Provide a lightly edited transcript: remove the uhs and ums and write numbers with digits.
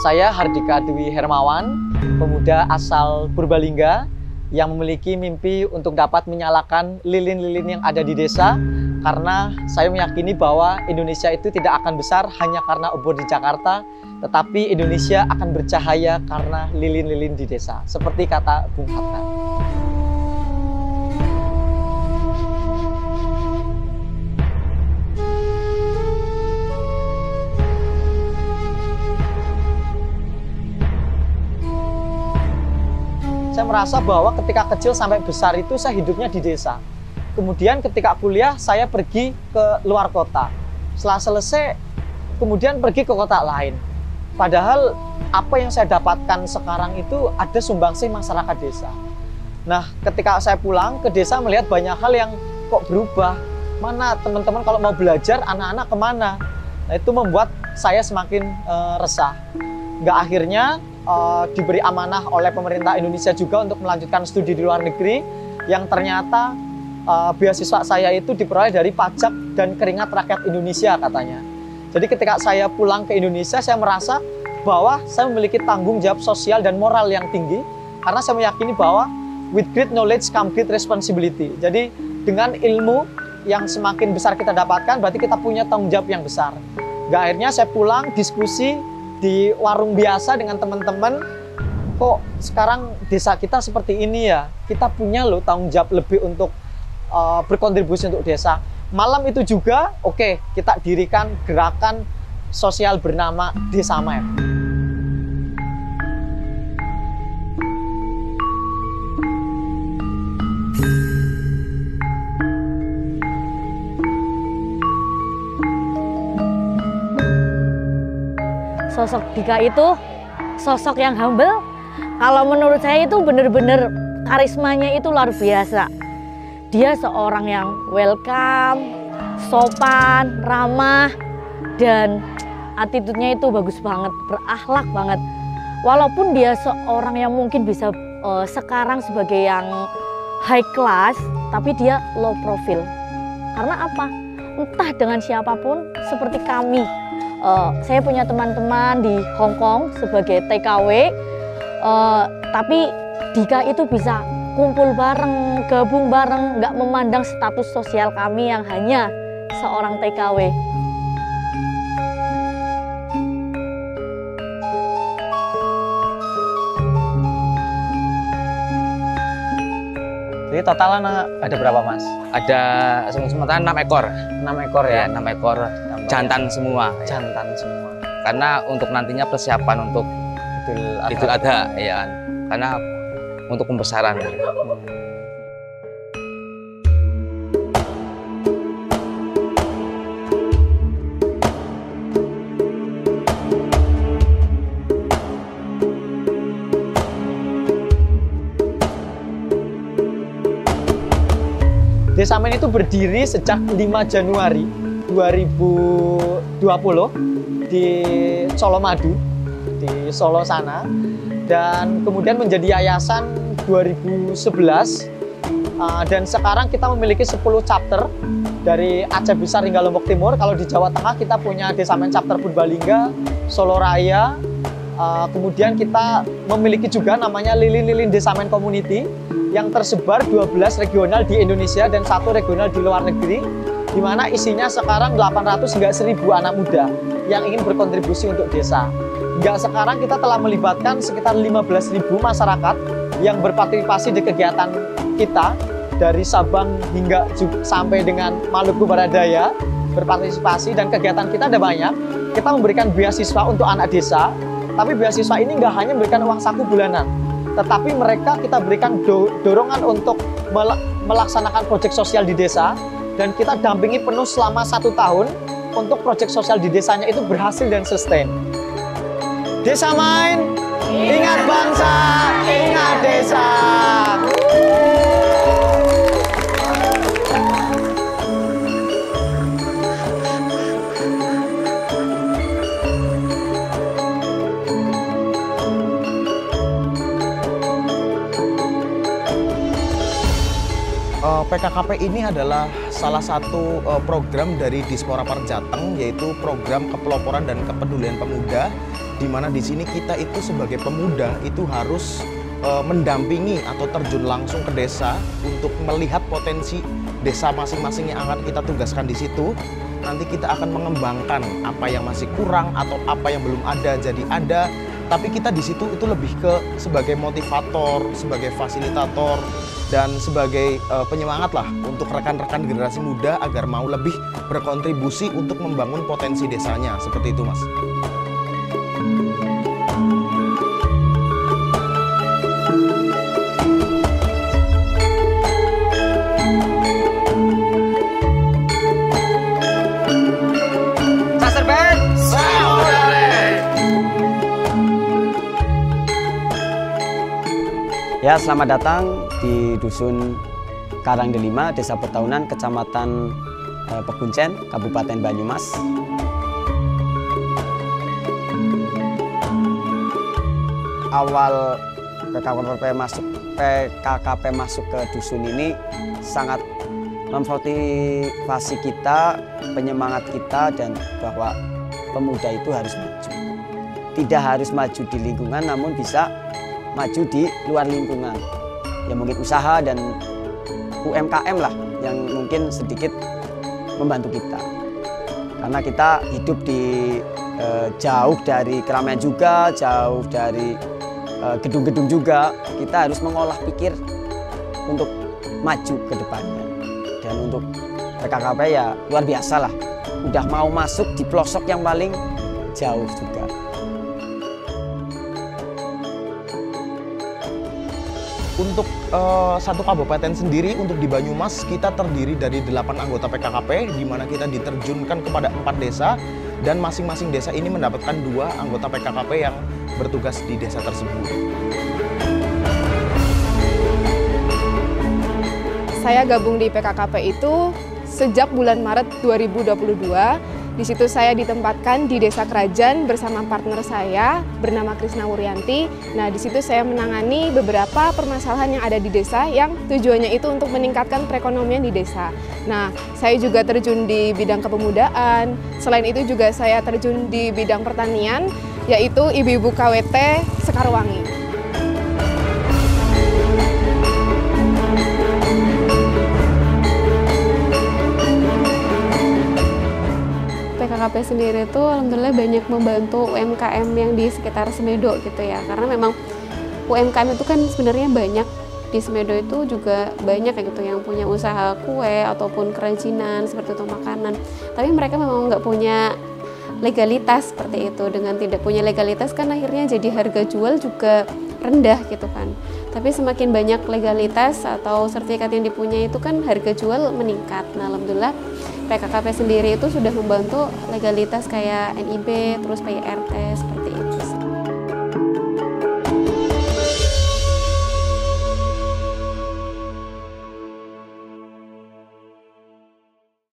Saya Hardika Dwi Hermawan, pemuda asal Purbalingga yang memiliki mimpi untuk dapat menyalakan lilin-lilin yang ada di desa, karena saya meyakini bahwa Indonesia itu tidak akan besar hanya karena obor di Jakarta, tetapi Indonesia akan bercahaya karena lilin-lilin di desa, seperti kata Bung Hatta. Saya merasa bahwa ketika kecil sampai besar itu saya hidupnya di desa. Kemudian ketika kuliah saya pergi ke luar kota. Setelah selesai kemudian pergi ke kota lain. Padahal apa yang saya dapatkan sekarang itu ada sumbangsih masyarakat desa. Nah, ketika saya pulang ke desa melihat banyak hal yang kok berubah. Mana teman-teman kalau mau belajar, anak-anak kemana? Nah, itu membuat saya semakin resah. Nggak akhirnya diberi amanah oleh pemerintah Indonesia juga untuk melanjutkan studi di luar negeri, yang ternyata beasiswa saya itu diperoleh dari pajak dan keringat rakyat Indonesia katanya. Jadi ketika saya pulang ke Indonesia, saya merasa bahwa saya memiliki tanggung jawab sosial dan moral yang tinggi, karena saya meyakini bahwa with great knowledge come great responsibility. Jadi dengan ilmu yang semakin besar kita dapatkan, berarti kita punya tanggung jawab yang besar. Akhirnya saya pulang diskusi di warung biasa dengan teman-teman, kok sekarang desa kita seperti ini ya, kita punya loh tanggung jawab lebih untuk berkontribusi untuk desa. Malam itu juga, oke, kita dirikan gerakan sosial bernama Desa Map. Sosok Dika itu sosok yang humble. Kalau menurut saya itu benar-benar karismanya itu luar biasa. Dia seorang yang welcome, sopan, ramah, dan attitude-nya itu bagus banget, berakhlak banget. Walaupun dia seorang yang mungkin bisa sekarang sebagai yang high class, tapi dia low profile. Karena apa? Entah dengan siapapun, seperti kami. Saya punya teman-teman di Hong Kong sebagai TKW, tapi Dika itu bisa kumpul bareng, gabung bareng, nggak memandang status sosial kami yang hanya seorang TKW. Jadi total ada berapa, Mas? Ada sementara 6 ekor. 6 ekor ya? 6 ekor. Jantan semua. Jantan semua. Karena untuk nantinya persiapan untuk Idul Adha, ya kan. Karena untuk pembesaran. Desa Men itu berdiri sejak 5 Januari 2020 di Colomadu, di Solo sana, dan kemudian menjadi yayasan 2011, dan sekarang kita memiliki 10 chapter dari Aceh Besar hingga Lombok Timur. Kalau di Jawa Tengah kita punya Desa Men chapter Purbalingga, Solo Raya, kemudian kita memiliki juga namanya Lilin-Lilin Desa Men Community yang tersebar 12 regional di Indonesia dan 1 regional di luar negeri, di mana isinya sekarang 800 hingga 1000 anak muda yang ingin berkontribusi untuk desa. Hingga sekarang kita telah melibatkan sekitar 15.000 masyarakat yang berpartisipasi di kegiatan kita, dari Sabang hingga sampai dengan Maluku Barat Daya berpartisipasi, dan kegiatan kita ada banyak. Kita memberikan beasiswa untuk anak desa, tapi beasiswa ini nggak hanya memberikan uang saku bulanan, tetapi mereka kita berikan dorongan untuk melaksanakan proyek sosial di desa, dan kita dampingi penuh selama 1 tahun untuk proyek sosial di desanya itu berhasil dan sustain. Desa Main, ingat bangsa, ingat desa. PKKP ini adalah salah satu program dari Dispora Parjateng, yaitu program kepeloporan dan kepedulian pemuda, di mana di sini kita itu sebagai pemuda itu harus mendampingi atau terjun langsung ke desa untuk melihat potensi desa masing-masing yang akan kita tugaskan di situ. Nanti kita akan mengembangkan apa yang masih kurang atau apa yang belum ada jadi ada. Tapi kita di situ itu lebih ke sebagai motivator, sebagai fasilitator, dan sebagai penyemangat lah untuk rekan-rekan generasi muda agar mau lebih berkontribusi untuk membangun potensi desanya. Seperti itu, Mas. Ya, selamat datang di Dusun Karangdelima, Desa Petaunan, Kecamatan Peguncen, Kabupaten Banyumas. Awal PKKP masuk ke dusun ini sangat memotivasi kita, penyemangat kita, dan bahwa pemuda itu harus maju. Tidak harus maju di lingkungan, namun bisa maju di luar lingkungan. Ya mungkin usaha dan UMKM lah yang mungkin sedikit membantu kita. Karena kita hidup di jauh dari keramaian juga, jauh dari gedung-gedung juga. Kita harus mengolah pikir untuk maju ke depannya. Dan untuk PKKP ya luar biasa lah. Udah mau masuk di pelosok yang paling jauh juga. Untuk satu kabupaten sendiri, untuk di Banyumas kita terdiri dari 8 anggota PKKP, di mana kita diterjunkan kepada 4 desa, dan masing-masing desa ini mendapatkan 2 anggota PKKP yang bertugas di desa tersebut. Saya gabung di PKKP itu sejak bulan Maret 2022. Di situ saya ditempatkan di Desa Kerajaan bersama partner saya bernama Krisna Wuryanti. Nah, di situ saya menangani beberapa permasalahan yang ada di desa yang tujuannya itu untuk meningkatkan perekonomian di desa. Nah, saya juga terjun di bidang kepemudaan. Selain itu juga saya terjun di bidang pertanian, yaitu ibu-ibu KWT Sekarwangi. PKKP sendiri itu alhamdulillah banyak membantu UMKM yang di sekitar Semedo gitu ya, karena memang UMKM itu kan sebenarnya banyak di Semedo itu juga banyak gitu yang punya usaha kue ataupun kerajinan seperti itu makanan, tapi mereka memang nggak punya legalitas seperti itu. Dengan tidak punya legalitas kan akhirnya jadi harga jual juga rendah gitu kan. Tapi semakin banyak legalitas atau sertifikat yang dipunyai itu kan harga jual meningkat. Nah, alhamdulillah PKKP sendiri itu sudah membantu legalitas kayak NIB, terus PYRT seperti itu.